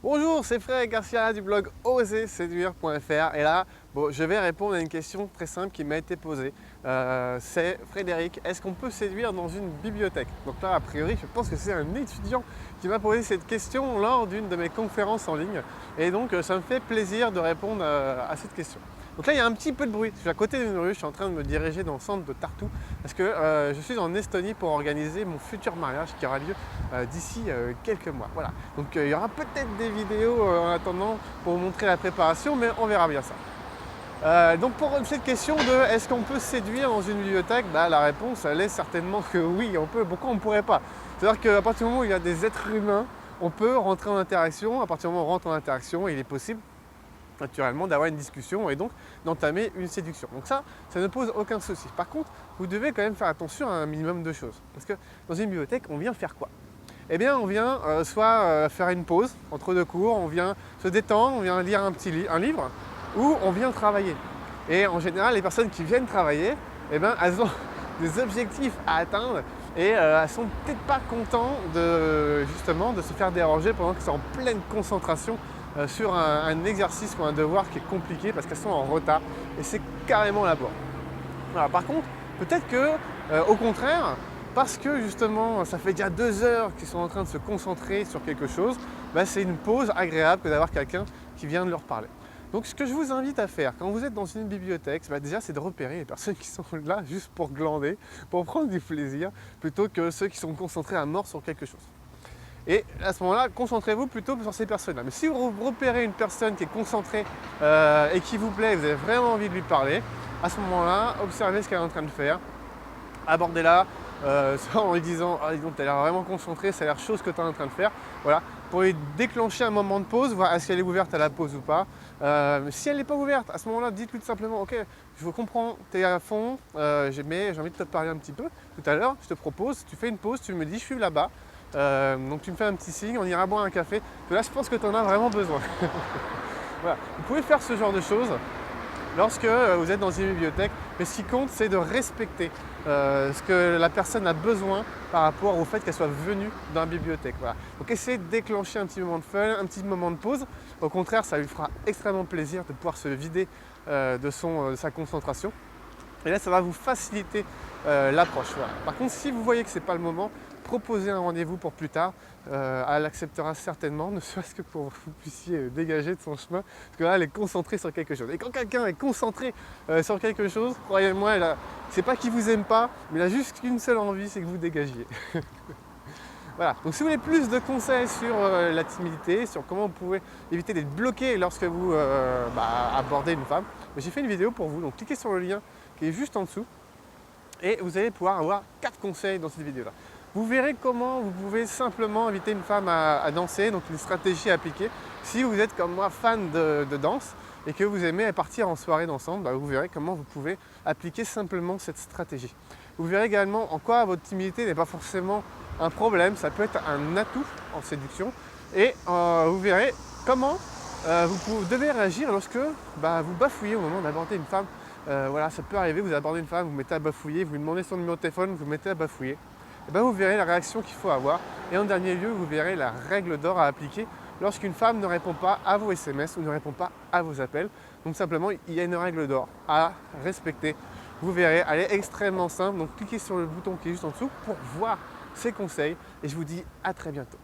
Bonjour, c'est Frédéric Garcia du blog oserséduire.fr et là, je vais répondre à une question très simple qui m'a été posée. C'est Frédéric, est-ce qu'on peut séduire dans une bibliothèque? Donc là, a priori, je pense que c'est un étudiant qui m'a posé cette question lors d'une de mes conférences en ligne et donc ça me fait plaisir de répondre à cette question. Donc là, il y a un petit peu de bruit. Je suis à côté d'une rue, je suis en train de me diriger dans le centre de Tartu parce que je suis en Estonie pour organiser mon futur mariage qui aura lieu d'ici quelques mois. Voilà. Donc il y aura peut-être des vidéos en attendant pour vous montrer la préparation, mais on verra bien ça. Donc pour cette question de est-ce qu'on peut séduire dans une bibliothèque, la réponse elle est certainement que oui, on peut. Pourquoi on ne pourrait pas? C'est-à-dire qu'à partir du moment où il y a des êtres humains, on peut rentrer en interaction. À partir du moment où on rentre en interaction, il est possible naturellement d'avoir une discussion et donc d'entamer une séduction. Donc ça ne pose aucun souci. Par contre, vous devez quand même faire attention à un minimum de choses. Parce que dans une bibliothèque, on vient faire quoi? Eh bien, on vient soit faire une pause entre deux cours, on vient se détendre, on vient lire un livre, ou on vient travailler. Et en général, les personnes qui viennent travailler, eh bien, elles ont des objectifs à atteindre et elles sont peut-être pas contentes justement de se faire déranger pendant qu'elles sont en pleine concentration sur un exercice ou un devoir qui est compliqué parce qu'elles sont en retard et c'est carrément la boîte. Voilà, par contre, peut-être que au contraire, parce que justement ça fait déjà 2 heures qu'ils sont en train de se concentrer sur quelque chose, c'est une pause agréable que d'avoir quelqu'un qui vient de leur parler. Donc ce que je vous invite à faire quand vous êtes dans une bibliothèque, déjà c'est de repérer les personnes qui sont là juste pour glander, pour prendre du plaisir, plutôt que ceux qui sont concentrés à mort sur quelque chose. Et à ce moment-là, concentrez-vous plutôt sur ces personnes-là. Mais si vous repérez une personne qui est concentrée et qui vous plaît, vous avez vraiment envie de lui parler, à ce moment-là, observez ce qu'elle est en train de faire, abordez-la en lui disant « Ah, dis donc, tu as l'air vraiment concentré, ça a l'air chaud ce que tu es en train de faire ». Voilà, pour lui déclencher un moment de pause, voir est-ce qu'elle est ouverte à la pause ou pas. Si elle n'est pas ouverte, à ce moment-là, dites-lui tout simplement « Ok, je vous comprends, tu es à fond, mais j'ai envie de te parler un petit peu. Tout à l'heure, je te propose, tu fais une pause, tu me dis « Je suis là-bas ». Donc tu me fais un petit signe, on ira boire un café. Là, je pense que tu en as vraiment besoin. Voilà. Vous pouvez faire ce genre de choses lorsque vous êtes dans une bibliothèque, mais ce qui compte, c'est de respecter ce que la personne a besoin par rapport au fait qu'elle soit venue dans la bibliothèque. Voilà. Donc essayez de déclencher un petit moment de fun, un petit moment de pause. Au contraire, ça lui fera extrêmement plaisir de pouvoir se vider de sa concentration. Et là, ça va vous faciliter l'approche. Voilà. Par contre, si vous voyez que ce n'est pas le moment, proposez un rendez-vous pour plus tard. Elle acceptera certainement, ne serait-ce que pour que vous puissiez dégager de son chemin, parce que là, elle est concentrée sur quelque chose. Et quand quelqu'un est concentré sur quelque chose, croyez-moi, c'est pas qu'il vous aime pas, mais il a juste une seule envie, c'est que vous dégagiez. Voilà, donc si vous voulez plus de conseils sur la timidité, sur comment vous pouvez éviter d'être bloqué lorsque vous abordez une femme, j'ai fait une vidéo pour vous, donc cliquez sur le lien qui est juste en dessous et vous allez pouvoir avoir 4 conseils dans cette vidéo-là. Vous verrez comment vous pouvez simplement inviter une femme à danser, donc une stratégie à appliquer. Si vous êtes comme moi fan de danse et que vous aimez partir en soirée ensemble, vous verrez comment vous pouvez appliquer simplement cette stratégie. Vous verrez également en quoi votre timidité n'est pas forcément un problème, ça peut être un atout en séduction. Et vous verrez comment vous devez réagir lorsque vous bafouillez au moment d'aborder une femme. Voilà, ça peut arriver, vous abordez une femme, vous mettez à bafouiller, vous lui demandez son numéro de téléphone, vous mettez à bafouiller. Et vous verrez la réaction qu'il faut avoir. Et en dernier lieu, vous verrez la règle d'or à appliquer lorsqu'une femme ne répond pas à vos SMS ou ne répond pas à vos appels. Donc simplement, il y a une règle d'or à respecter. Vous verrez, elle est extrêmement simple. Donc cliquez sur le bouton qui est juste en dessous pour voir ces conseils. Et je vous dis à très bientôt.